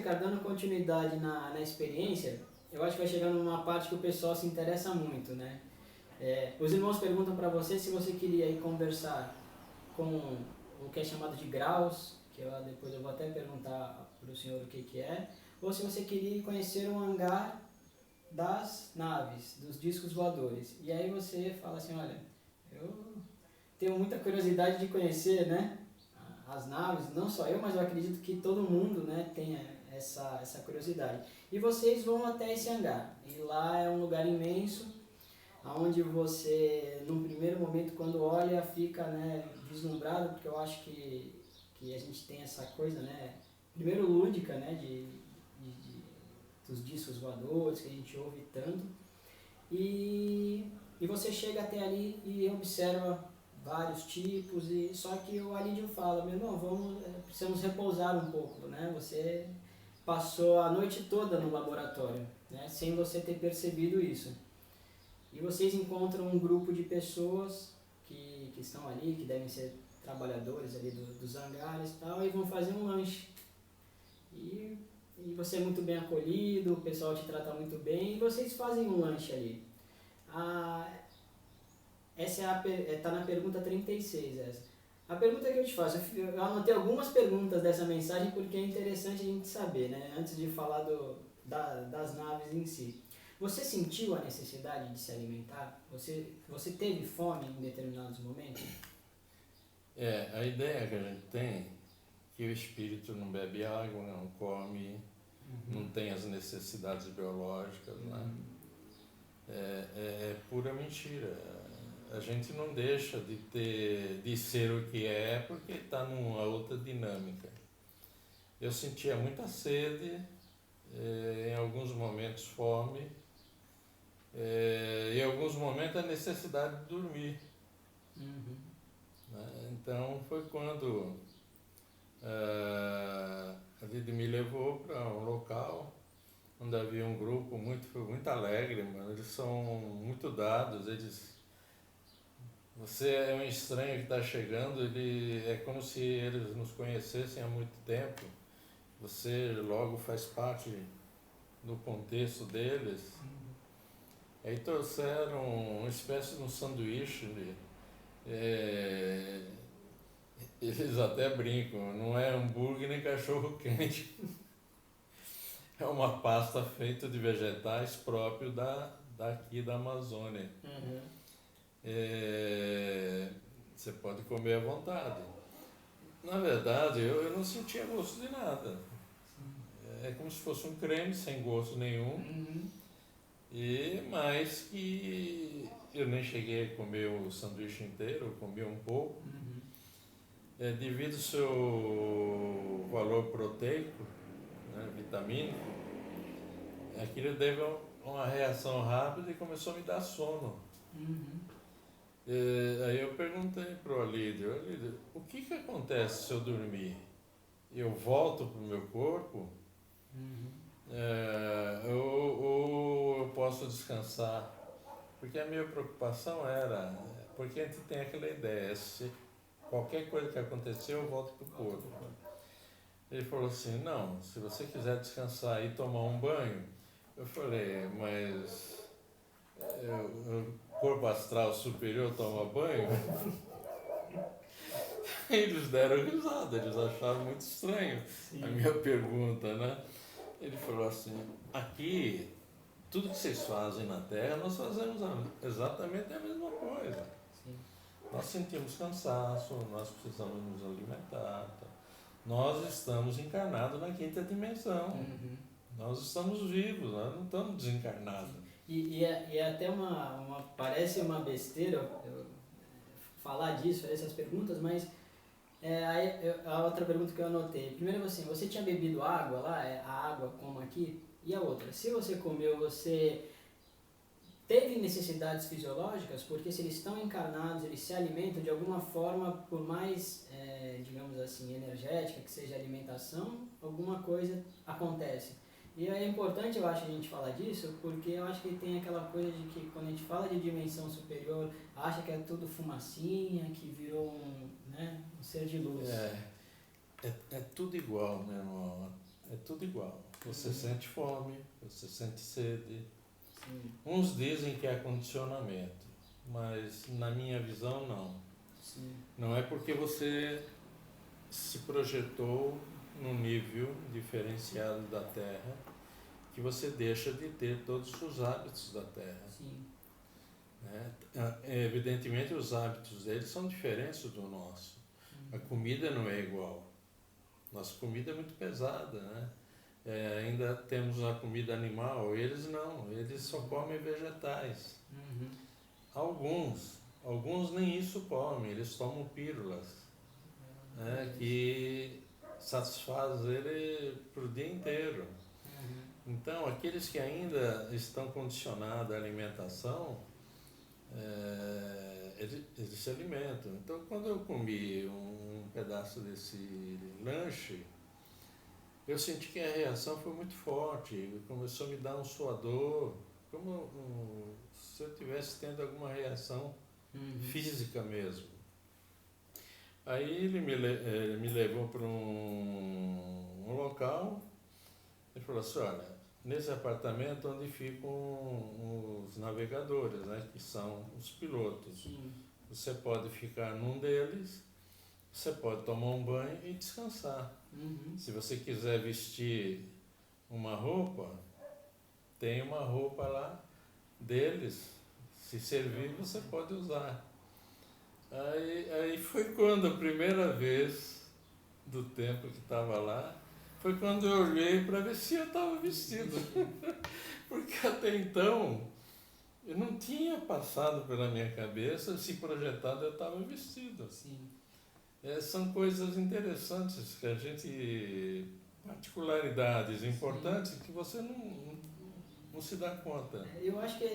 Ricardo, dando continuidade na experiência, eu acho que vai chegar numa parte que o pessoal se interessa muito, né? Os irmãos perguntam para você se você queria ir conversar com o que é chamado de graus, que depois eu vou até perguntar para o senhor o que é, ou se você queria ir conhecer um hangar das naves, dos discos voadores. E aí você fala assim, olha, eu tenho muita curiosidade de conhecer, né, as naves, não só eu, mas eu acredito que todo mundo, né, tenha essa curiosidade. E vocês vão até esse hangar, e lá é um lugar imenso, onde você, num primeiro momento, quando olha, fica, né, vislumbrado, porque eu acho que a gente tem essa coisa, né, primeiro lúdica, né, dos discos voadores, que a gente ouve tanto, e você chega até ali e observa vários tipos, e só que o Alídio fala, meu irmão, precisamos repousar um pouco, né? Você passou a noite toda no laboratório, né? Sem você ter percebido isso. E vocês encontram um grupo de pessoas que estão ali, que devem ser trabalhadores ali dos hangares e tal, e vão fazer um lanche. E você é muito bem acolhido, o pessoal te trata muito bem, e vocês fazem um lanche ali. Essa tá na pergunta 36, essa. A pergunta que eu te faço, eu anotei algumas perguntas dessa mensagem porque é interessante a gente saber, né? Antes de falar das naves em si. Você sentiu a necessidade de se alimentar? Você teve fome em determinados momentos? A ideia que a gente tem é que o espírito não bebe água, não come, não tem as necessidades biológicas, né? É pura mentira. A gente não deixa de ser o que é porque está numa outra dinâmica. Eu sentia muita sede, em alguns momentos fome, em alguns momentos a necessidade de dormir. Né? Então foi quando a vida me levou para um local onde havia um grupo muito alegre, mano. Eles são muito dados, você é um estranho que está chegando, é como se eles nos conhecessem há muito tempo, você logo faz parte do contexto deles. Aí trouxeram uma espécie de um sanduíche, eles até brincam, não é hambúrguer nem cachorro quente. É uma pasta feita de vegetais próprio daqui da Amazônia. Você pode comer à vontade. Na verdade, eu não sentia gosto de nada. É como se fosse um creme sem gosto nenhum. Mas que eu nem cheguei a comer o sanduíche inteiro, eu comi um pouco. Devido ao seu valor proteico, né, vitamínico, aquilo teve uma reação rápida e começou a me dar sono. Aí eu perguntei para o Alídio, o que acontece se eu dormir? Eu volto para o meu corpo? Ou eu posso descansar? Porque a minha preocupação era, porque a gente tem aquela ideia, se qualquer coisa que acontecer eu volto para o corpo. Ele falou assim, não, se você quiser descansar e tomar um banho, eu falei, mas o corpo astral superior toma banho? Eles deram risada, eles acharam muito estranho a minha pergunta, né? Ele falou assim, aqui, tudo que vocês fazem na Terra, nós fazemos exatamente a mesma coisa. Nós sentimos cansaço, nós precisamos nos alimentar. Nós estamos encarnados na quinta dimensão. Nós estamos vivos, nós não estamos desencarnados. E é até parece uma besteira eu falar disso, essas perguntas, mas a outra pergunta que eu anotei. Primeiro assim, você tinha bebido água lá, a água como aqui? E a outra, se você comeu, você teve necessidades fisiológicas? Porque se eles estão encarnados, eles se alimentam de alguma forma, por mais, digamos assim, energética que seja a alimentação, alguma coisa acontece. E é importante, eu acho, a gente falar disso, porque eu acho que tem aquela coisa de que quando a gente fala de dimensão superior, acha que é tudo fumacinha, que virou um ser de luz. É tudo igual, meu irmão. é tudo igual. Você sente fome, você sente sede. Sim. Uns dizem que é condicionamento, mas na minha visão não. Sim. Não é porque você se projetou num nível diferenciado da Terra que você deixa de ter todos os hábitos da Terra. Sim. Né? Evidentemente os hábitos deles são diferentes do nosso. A comida não é igual. Nossa comida é muito pesada, né? Ainda temos a comida animal, eles não, eles só comem vegetais. Alguns nem isso comem, eles tomam pílulas, né? Que satisfaz ele pro dia inteiro. Então, aqueles que ainda estão condicionados à alimentação, eles se alimentam. Então, quando eu comi um pedaço desse lanche, eu senti que a reação foi muito forte, começou a me dar um suador, como se eu estivesse tendo alguma reação física mesmo. Aí ele me levou para um local e falou assim, olha, nesse apartamento onde ficam os navegadores, né, que são os pilotos. Sim. Você pode ficar num deles, você pode tomar um banho e descansar. Se você quiser vestir uma roupa, tem uma roupa lá deles, se servir você pode usar. Aí foi quando a primeira vez do tempo que estava lá, foi quando eu olhei para ver se eu estava vestido. Porque até então eu não tinha passado pela minha cabeça se projetado eu estava vestido. Sim. São coisas interessantes que a gente, particularidades importantes que você não se dá conta. Eu acho que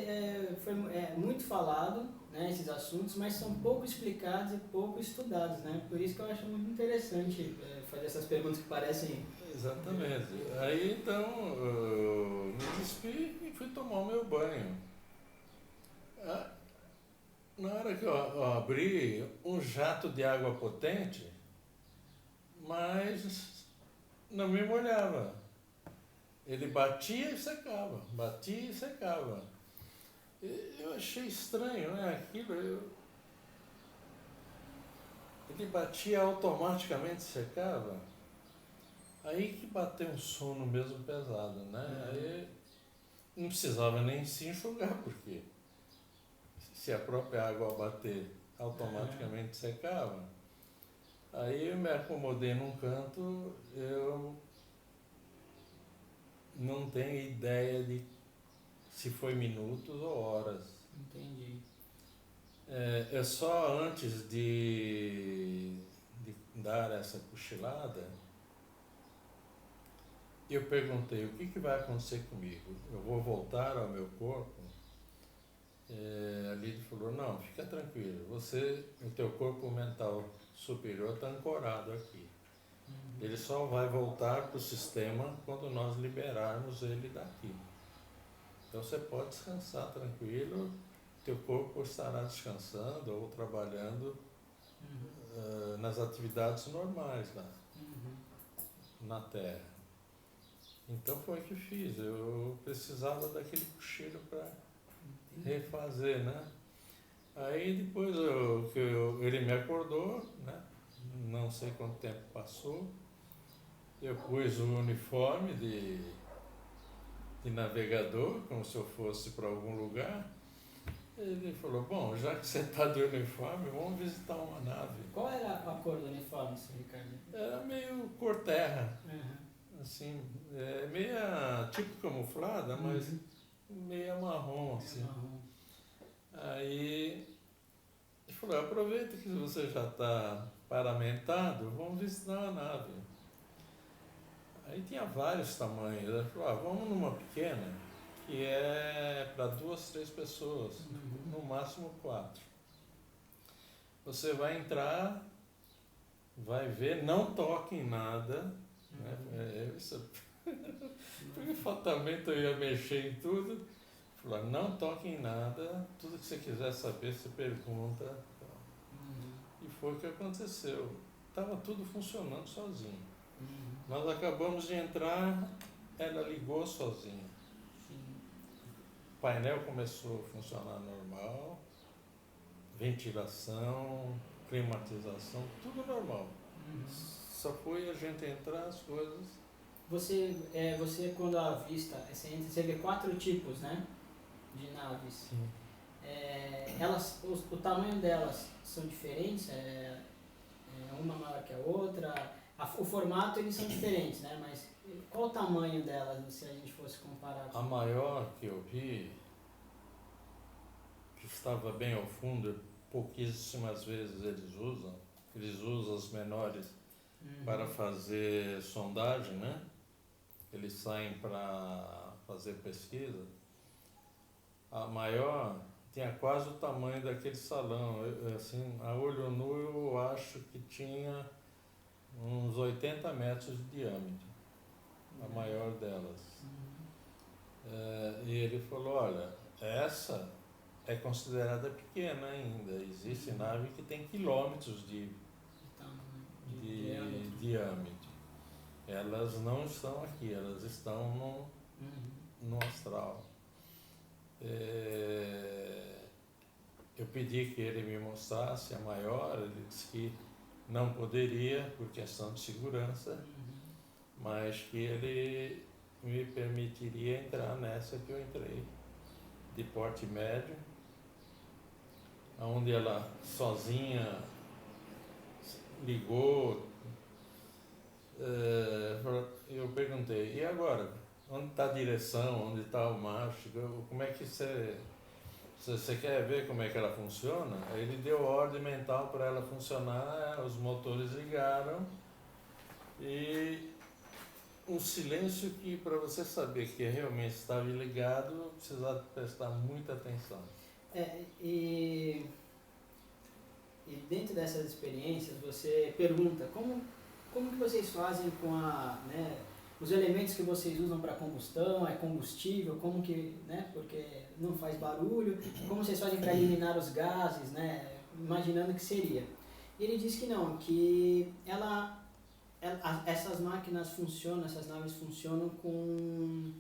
foi muito falado, né, esses assuntos, mas são pouco explicados e pouco estudados, né? Por isso que eu acho muito interessante fazer essas perguntas que parecem... Exatamente. Aí então eu me despi e fui tomar o meu banho. Na hora que eu abri, um jato de água potente, mas não me molhava. Ele batia e secava, batia e secava. Eu achei estranho, né? Aquilo, ele batia automaticamente e secava. Aí que bateu um sono mesmo pesado, né? Aí não precisava nem se enxugar, porque se a própria água bater, automaticamente secava. Aí eu me acomodei num canto, eu não tenho ideia de se foi minutos ou horas. Entendi. É só antes de dar essa cochilada, eu perguntei, o que vai acontecer comigo? Eu vou voltar ao meu corpo? A Lídia falou, não, fica tranquilo, o teu corpo mental superior está ancorado aqui. Ele só vai voltar para o sistema quando nós liberarmos ele daqui. Então você pode descansar tranquilo, teu corpo estará descansando ou trabalhando nas atividades normais lá, na Terra. Então foi o que fiz, eu precisava daquele cochilo para refazer, né? Aí depois ele me acordou, né? Não sei quanto tempo passou, eu pus o uniforme de navegador, como se eu fosse para algum lugar. Ele falou, bom, já que você está de uniforme, vamos visitar uma nave. Qual era a cor do uniforme, Sr. Ricardo? Era meio cor terra, assim, meia tipo camuflada, mas meia marrom, assim. Aí ele falou, aproveita que você já está paramentado, vamos visitar uma nave. Aí tinha vários tamanhos. Ele falou, vamos numa pequena, que é para 2, 3 pessoas, no máximo 4. Você vai entrar, vai ver, não toque em nada, né? Porque fatalmente eu ia mexer em tudo. Falou, não toque em nada, tudo que você quiser saber, você pergunta. E foi o que aconteceu. Estava tudo funcionando sozinho. Nós acabamos de entrar, ela ligou sozinha. Sim. O painel começou a funcionar normal, ventilação, climatização, tudo normal. Uhum. Só foi a gente entrar, as coisas. Você quando avista, você vê 4 tipos, né, de naves. Sim. O tamanho delas são diferentes, uma maior que a outra, o formato eles são diferentes, né, mas qual o tamanho delas, se a gente fosse comparar com... A maior que eu vi, que estava bem ao fundo, pouquíssimas vezes eles usam as menores para fazer sondagem, né? Eles saem para fazer pesquisa. A maior tinha quase o tamanho daquele salão. Assim, a olho nu eu acho que tinha uns 80 metros de diâmetro, a maior delas. E ele falou, olha, essa é considerada pequena ainda. Existe nave que tem quilômetros de diâmetro. Elas não estão aqui, elas estão no astral. Eu pedi que ele me mostrasse a maior, ele disse que não poderia por questão de segurança, mas que ele me permitiria entrar nessa que eu entrei, de porte médio, onde ela sozinha ligou. Eu perguntei, e agora? Onde está a direção? Onde está o marcho? Como é que você quer ver como é que ela funciona? Aí ele deu ordem mental para ela funcionar, os motores ligaram e um silêncio que, para você saber que realmente estava ligado, precisava prestar muita atenção. E dentro dessas experiências você pergunta como que vocês fazem com os elementos que vocês usam para combustão, é combustível, como que, né, porque não faz barulho, como vocês fazem para eliminar os gases, né, imaginando que seria. E ele diz que não, que essas máquinas funcionam, essas naves funcionam com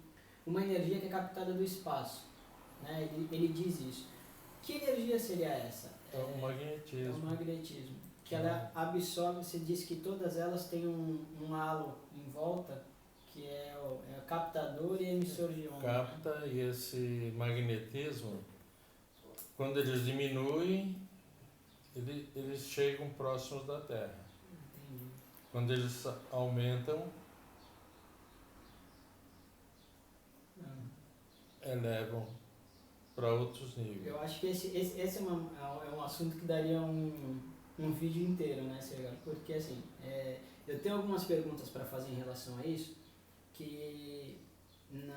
uma energia que é captada do espaço, né, ele diz isso. Que energia seria essa? É o magnetismo. É o magnetismo. Que ela absorve, você disse que todas elas têm um halo em volta, que é o captador e emissor de onda. Capta, né? E esse magnetismo, quando eles diminuem, eles chegam próximos da Terra. Entendi. Quando eles aumentam, elevam para outros níveis. Eu acho que esse é um assunto que daria um vídeo inteiro, né, Sergio? Porque assim, eu tenho algumas perguntas para fazer em relação a isso, que em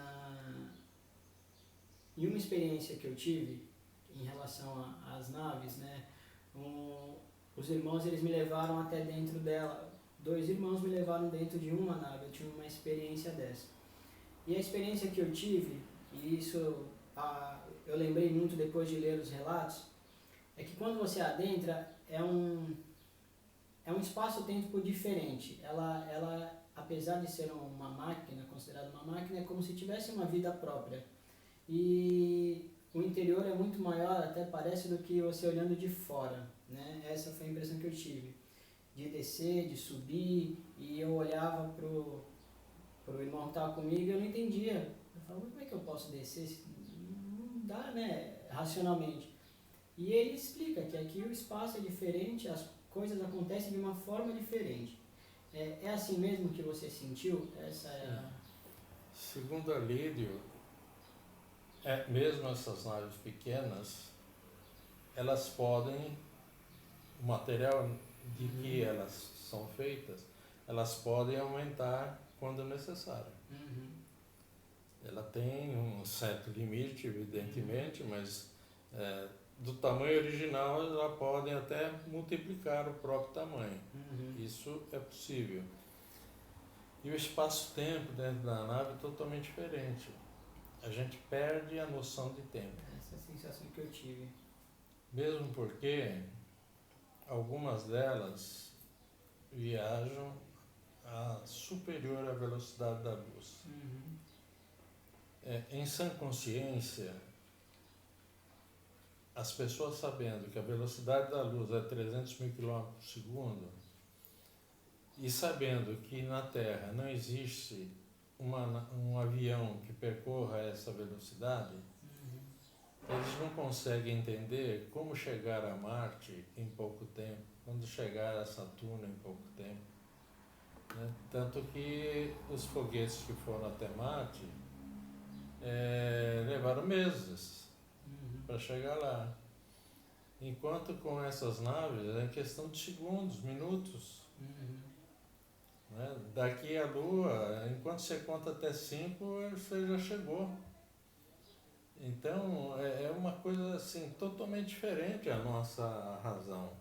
uma experiência que eu tive em relação às naves, né, os irmãos eles me levaram até dentro dela, 2 irmãos me levaram dentro de uma nave, eu tive uma experiência dessa. E a experiência que eu tive, e isso eu lembrei muito depois de ler os relatos, é que quando você adentra, é um espaço-tempo diferente. Ela, apesar de ser uma máquina, considerada uma máquina, é como se tivesse uma vida própria. E o interior é muito maior, até parece, do que você olhando de fora, né? Essa foi a impressão que eu tive. De descer, de subir, e eu olhava pro irmão que estava comigo e eu não entendia. Eu falava, como é que eu posso descer? Não dá, né? Racionalmente. E ele explica que aqui o espaço é diferente, as coisas acontecem de uma forma diferente. É assim mesmo que você sentiu? Essa é Segundo a Lídio, mesmo essas naves pequenas, elas podem, o material de que elas são feitas, elas podem aumentar quando necessário. Ela tem um certo limite, evidentemente, mas do tamanho original elas podem até multiplicar o próprio tamanho. Isso é possível. E o espaço-tempo dentro da nave é totalmente diferente. A gente perde a noção de tempo. Essa é a sensação que eu tive. Mesmo porque algumas delas viajam superior à velocidade da luz. Em sã consciência, as pessoas sabendo que a velocidade da luz é 300 mil quilômetros por segundo e sabendo que na Terra não existe um avião que percorra essa velocidade, eles não conseguem entender como chegar a Marte em pouco tempo, quando chegar a Saturno em pouco tempo. Né? Tanto que os foguetes que foram até Marte levaram meses para chegar lá. Enquanto com essas naves é questão de segundos, minutos. Né? Daqui à Lua, enquanto você conta até 5, você já chegou. Então é uma coisa assim totalmente diferente a nossa razão.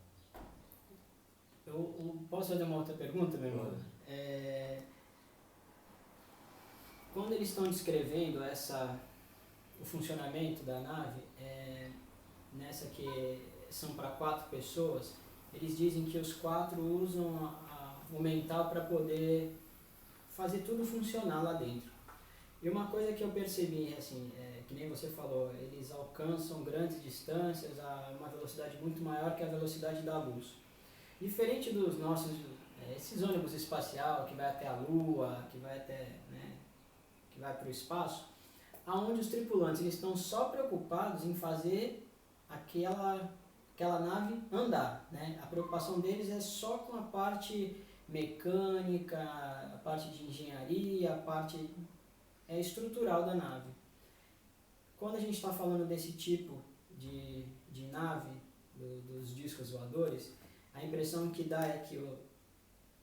Eu posso fazer uma outra pergunta, meu irmão? Quando eles estão descrevendo o funcionamento da nave, nessa que são para 4 pessoas, eles dizem que os 4 usam o mental para poder fazer tudo funcionar lá dentro. E uma coisa que eu percebi, assim, que nem você falou, eles alcançam grandes distâncias a uma velocidade muito maior que a velocidade da luz. Diferente dos nossos, esses ônibus espacial que vai até a Lua, que vai até, né, que vai para o espaço, aonde os tripulantes eles estão só preocupados em fazer aquela nave andar, né? A preocupação deles é só com a parte mecânica, a parte de engenharia, a parte estrutural da nave. Quando a gente está falando desse tipo de nave, dos discos voadores, a impressão que dá é que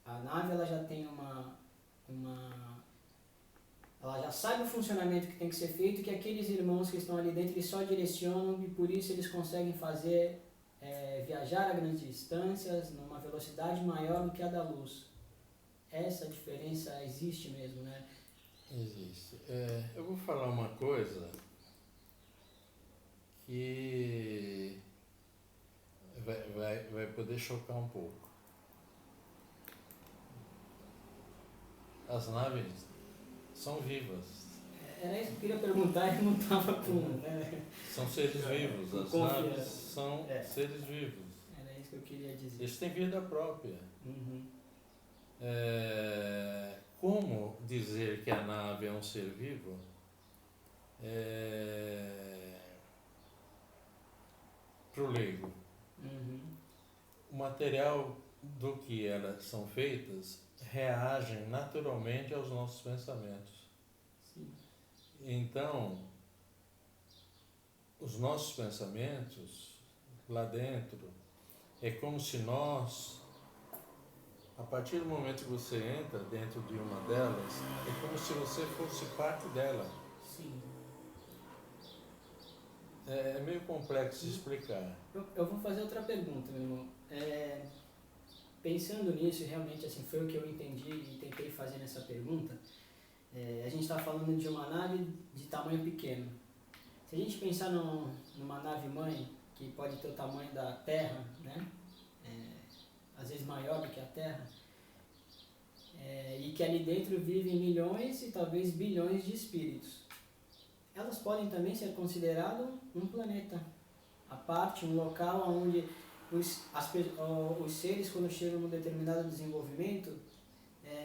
a nave ela já tem ela já sabe o funcionamento que tem que ser feito, que aqueles irmãos que estão ali dentro eles só direcionam e por isso eles conseguem fazer viajar a grandes distâncias numa velocidade maior do que a da luz. Essa diferença existe mesmo, né? Existe. Eu vou falar uma coisa que vai poder chocar um pouco. As naves são vivas. Era isso que eu queria perguntar e não estava com... Né? São seres vivos. As naves são seres vivos. Era isso que eu queria dizer. Eles têm vida própria. Como dizer que a nave é um ser vivo? Para o leigo. O material do que elas são feitas reagem naturalmente aos nossos pensamentos. Sim. Então, os nossos pensamentos lá dentro é como se nós, a partir do momento que você entra dentro de uma delas, é como se você fosse parte dela. Sim. É meio complexo de explicar. Eu vou fazer outra pergunta, meu irmão. Pensando nisso, realmente assim, foi o que eu entendi e tentei fazer nessa pergunta. A gente está falando de uma nave de tamanho pequeno. Se a gente pensar numa nave mãe, que pode ter o tamanho da Terra, né? Às vezes maior do que a Terra, e que ali dentro vivem milhões e talvez bilhões de espíritos. Elas podem também ser consideradas um planeta à parte, um local onde os seres, quando chegam num determinado desenvolvimento,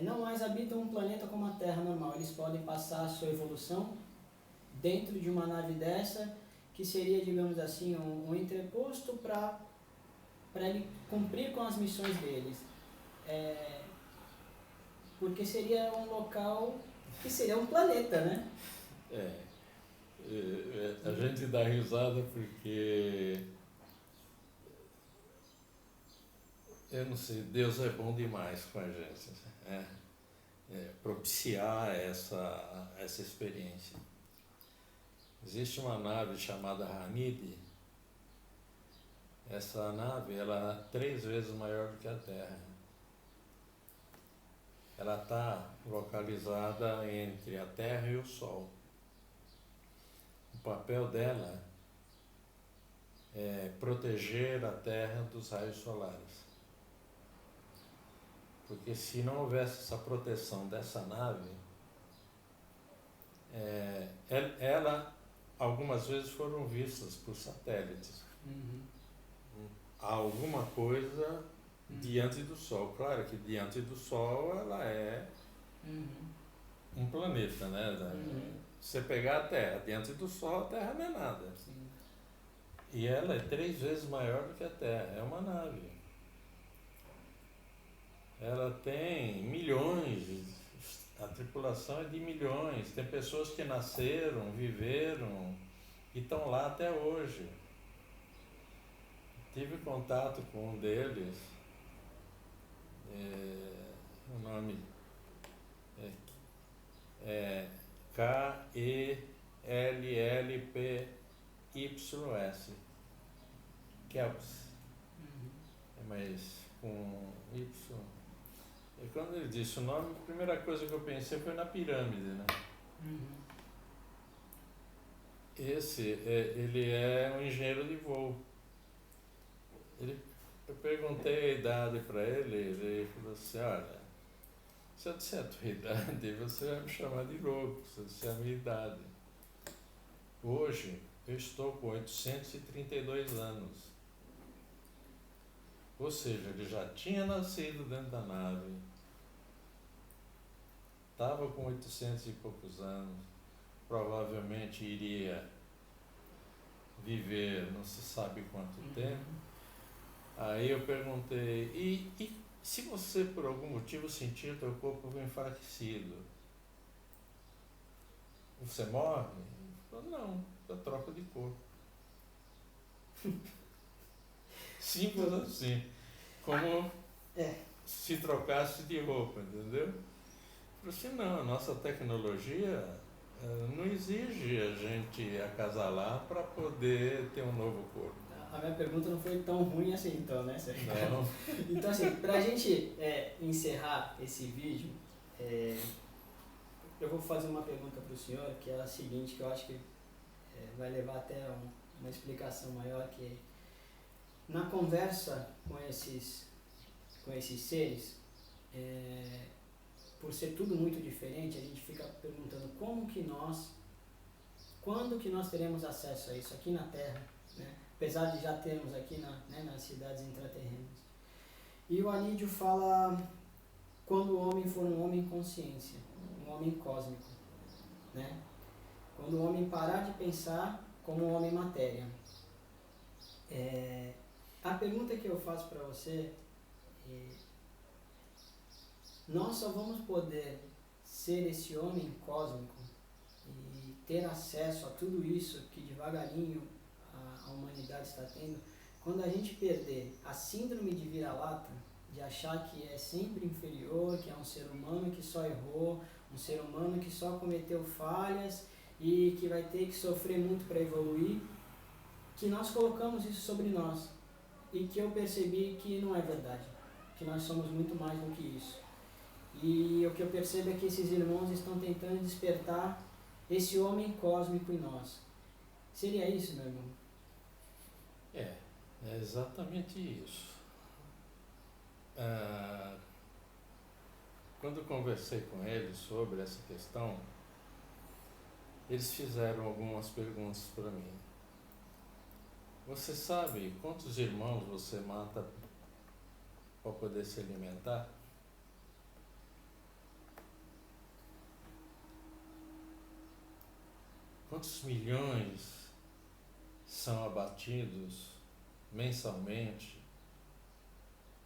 não mais habitam um planeta como a Terra normal. Eles podem passar a sua evolução dentro de uma nave dessa, que seria, digamos assim, um entreposto para ele cumprir com as missões deles. Porque seria um local que seria um planeta, né? A gente dá risada porque, eu não sei, Deus é bom demais com a gente, propiciar essa experiência. Existe uma nave chamada Hanid. Essa nave ela é 3 vezes maior do que a Terra. Ela está localizada entre a Terra e o Sol. O papel dela é proteger a Terra dos raios solares. Porque se não houvesse essa proteção dessa nave, ela algumas vezes foram vistas por satélites. Há alguma coisa diante do Sol. Claro que diante do Sol ela é um planeta, né? Se você pegar a Terra, diante do Sol a Terra não é nada. Sim. E ela é 3 vezes maior do que a Terra, é uma nave. Ela tem milhões, a tripulação é de milhões, tem pessoas que nasceram, viveram e estão lá até hoje. Tive contato com um deles, o nome é KELLPYS, Kelps, mas com Y. E quando ele disse o nome, a primeira coisa que eu pensei foi na pirâmide, né? Ele é um engenheiro de voo. Eu perguntei a idade para ele, ele falou assim, olha, se eu disser a tua idade, você vai me chamar de louco, se eu disser a minha idade. Hoje, eu estou com 832 anos. Ou seja, ele já tinha nascido dentro da nave, estava com 800 e poucos anos, provavelmente iria viver não se sabe quanto tempo. Aí eu perguntei, e se você por algum motivo sentir teu corpo enfraquecido, você morre? Ele falou, não, eu troco de corpo. Simples assim, como se trocasse de roupa, entendeu? Eu falei assim, não, a nossa tecnologia não exige a gente acasalar para poder ter um novo corpo. A minha pergunta não foi tão ruim assim, então, né, Sérgio? Não. Então, assim, pra gente encerrar esse vídeo, eu vou fazer uma pergunta para o senhor, que é a seguinte, que eu acho que vai levar até uma explicação maior, que na conversa com esses seres, por ser tudo muito diferente, a gente fica perguntando quando que nós teremos acesso a isso aqui na Terra, né? Apesar de já termos aqui nas cidades intraterrenas. E o Alídio fala quando o homem for um homem consciência, um homem cósmico, né? Quando o homem parar de pensar como um homem matéria. A pergunta que eu faço para você é: nós só vamos poder ser esse homem cósmico e ter acesso a tudo isso que devagarinho a humanidade está tendo quando a gente perder a síndrome de vira-lata, de achar que é sempre inferior, que é um ser humano que só errou, um ser humano que só cometeu falhas e que vai ter que sofrer muito para evoluir, que nós colocamos isso sobre nós e que eu percebi que não é verdade, que nós somos muito mais do que isso. E o que eu percebo é que esses irmãos estão tentando despertar esse homem cósmico em nós. Seria isso, meu irmão? É exatamente isso. Quando eu conversei com eles sobre essa questão, eles fizeram algumas perguntas para mim. Você sabe quantos irmãos você mata para poder se alimentar? Quantos milhões são abatidos mensalmente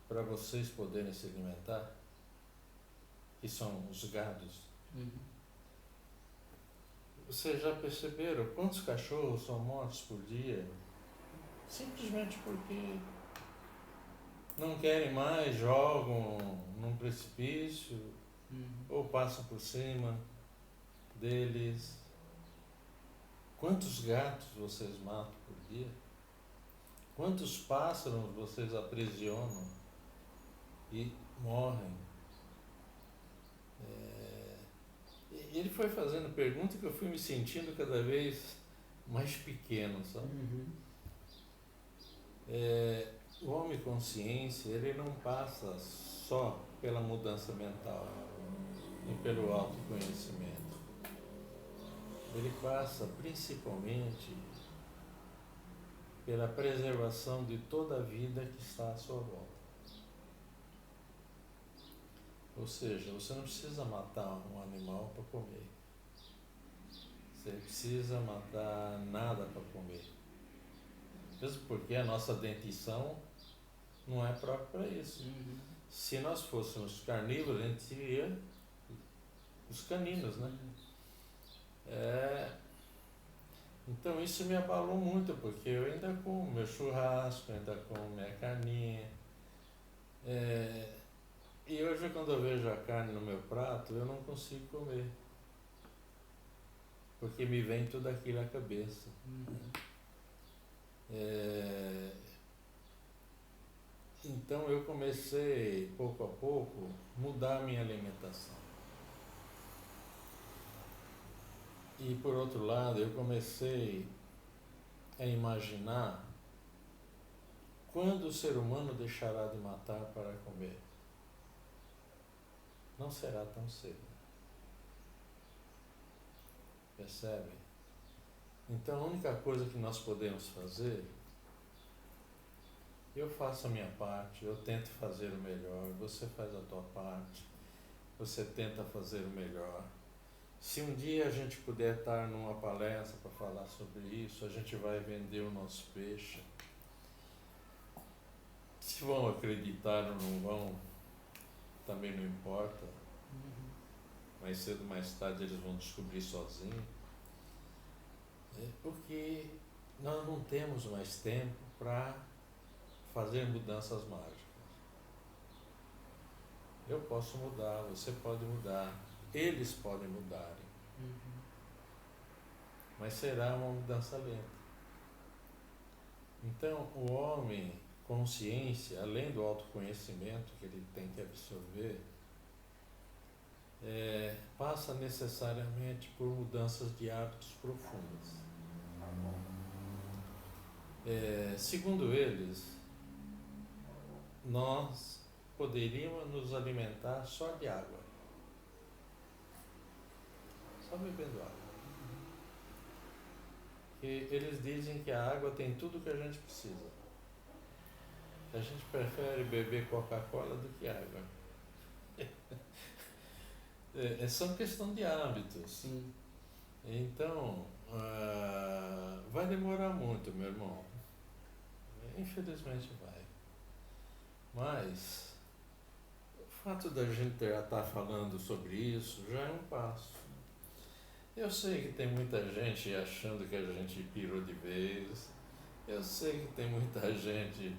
para vocês poderem se alimentar? Que são os gados. Vocês já perceberam quantos cachorros são mortos por dia? Simplesmente porque não querem mais, jogam num precipício ou passam por cima deles. Quantos gatos vocês matam por dia? Quantos pássaros vocês aprisionam e morrem? Ele foi fazendo perguntas que eu fui me sentindo cada vez mais pequeno, sabe? O homem consciência, ele não passa só pela mudança mental e pelo autoconhecimento. Ele passa principalmente pela preservação de toda a vida que está à sua volta. Ou seja, você não precisa matar um animal para comer. Você precisa matar nada para comer. Mesmo porque a nossa dentição não é própria para isso. Se nós fôssemos carnívoros, a gente teria os caninos, né? Então isso me abalou muito, porque eu ainda como meu churrasco, ainda como minha carninha. E hoje, quando eu vejo a carne no meu prato, eu não consigo comer. Porque me vem tudo aquilo à cabeça. Então eu comecei, pouco a pouco, mudar a minha alimentação. E por outro lado, eu comecei a imaginar quando o ser humano deixará de matar para comer. Não será tão cedo. Percebe? Então a única coisa que nós podemos fazer, eu faço a minha parte, eu tento fazer o melhor, você faz a tua parte, você tenta fazer o melhor. Se um dia a gente puder estar numa palestra para falar sobre isso, a gente vai vender o nosso peixe. Se vão acreditar ou não vão, também não importa. Mais cedo ou mais tarde eles vão descobrir sozinhos. Porque nós não temos mais tempo para fazer mudanças mágicas. Eu posso mudar, você pode mudar, eles podem mudarem. Mas será uma mudança lenta. Então, o homem, consciência, além do autoconhecimento que ele tem que absorver, passa necessariamente por mudanças de hábitos profundas. Segundo eles, nós poderíamos nos alimentar só de água. Só bebendo água. E eles dizem que a água tem tudo o que a gente precisa. A gente prefere beber Coca-Cola do que água. É só questão de hábitos. Sim. Então, vai demorar muito, meu irmão. Infelizmente vai. Mas o fato da gente já estar falando sobre isso já é um passo. Eu sei que tem muita gente achando que a gente pirou de vez. Eu sei que tem muita gente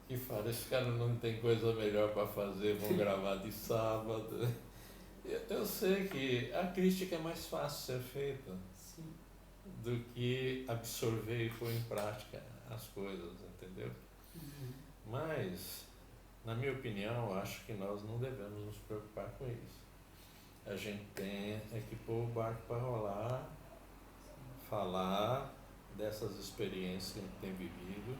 que fala, esse cara não tem coisa melhor para fazer, vou gravar de sábado. Eu sei que a crítica é mais fácil ser feita. Sim. Do que absorver e pôr em prática as coisas, entendeu? Mas, na minha opinião, acho que nós não devemos nos preocupar com isso. A gente tem que pôr o barco para rolar, falar dessas experiências que a gente tem vivido,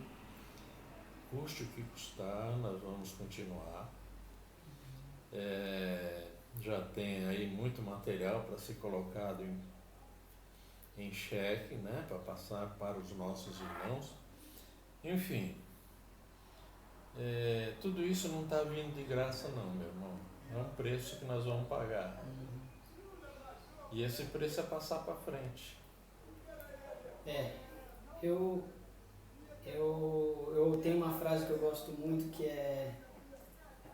custe o que custar, nós vamos continuar. Já tem aí muito material para ser colocado em xeque, né, para passar para os nossos irmãos. Enfim, tudo isso não está vindo de graça não, meu irmão. É um preço que nós vamos pagar. E esse preço é passar para frente. Eu tenho uma frase que eu gosto muito que é: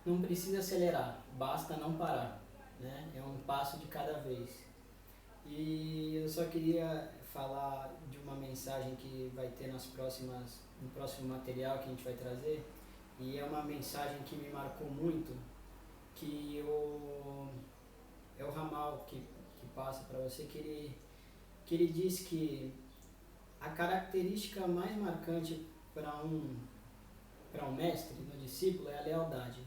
não precisa acelerar, basta não parar, né? É um passo de cada vez. E eu só queria falar de uma mensagem que vai ter no próximo material que a gente vai trazer, e é uma mensagem que me marcou muito, que é o Ramal que passa para você, que ele diz que a característica mais marcante para um mestre, no discípulo, é a lealdade.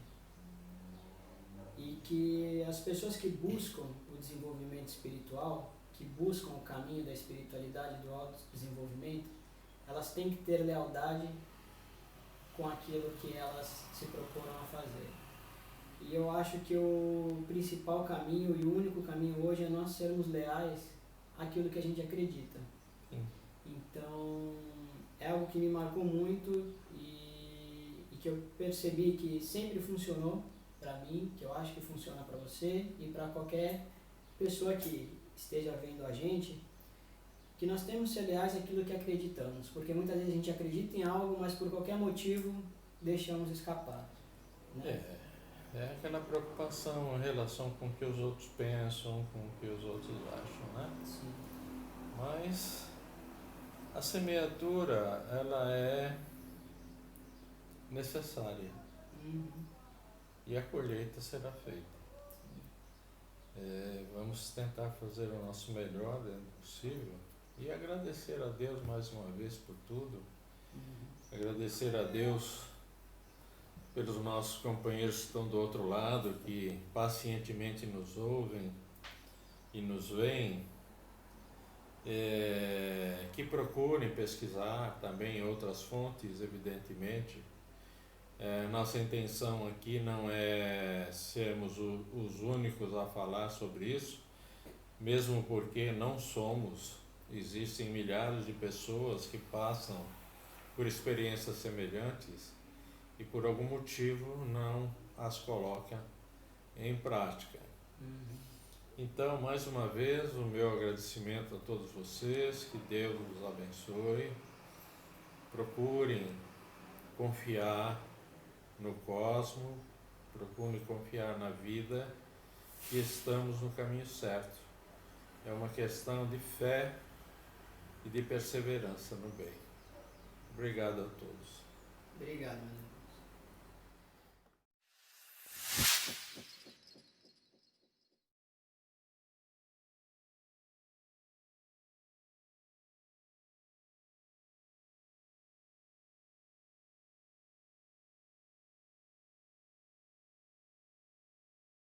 E que as pessoas que buscam o desenvolvimento espiritual, que buscam o caminho da espiritualidade, do autodesenvolvimento, elas têm que ter lealdade com aquilo que elas se proporam a fazer. E eu acho que o principal caminho e o único caminho hoje é nós sermos leais àquilo que a gente acredita. Sim. Então, é algo que me marcou muito e que eu percebi que sempre funcionou para mim, que eu acho que funciona para você e para qualquer pessoa que esteja vendo a gente, que nós temos que ser leais àquilo que acreditamos, porque muitas vezes a gente acredita em algo, mas por qualquer motivo deixamos escapar. Né? É aquela preocupação em relação com o que os outros pensam, com o que os outros acham, né? Sim. Mas a semeadura, ela é necessária e a colheita será feita. Vamos tentar fazer o nosso melhor dentro do possível e agradecer a Deus mais uma vez por tudo. Agradecer a Deus pelos nossos companheiros que estão do outro lado, que pacientemente nos ouvem e nos veem, que procurem pesquisar também outras fontes, evidentemente. Nossa intenção aqui não é sermos os únicos a falar sobre isso, mesmo porque não somos. Existem milhares de pessoas que passam por experiências semelhantes e por algum motivo não as colocam em prática. Então, mais uma vez, o meu agradecimento a todos vocês, que Deus os abençoe. Procurem confiar no cosmos, procurem confiar na vida, que estamos no caminho certo. É uma questão de fé e de perseverança no bem. Obrigado a todos. Obrigado.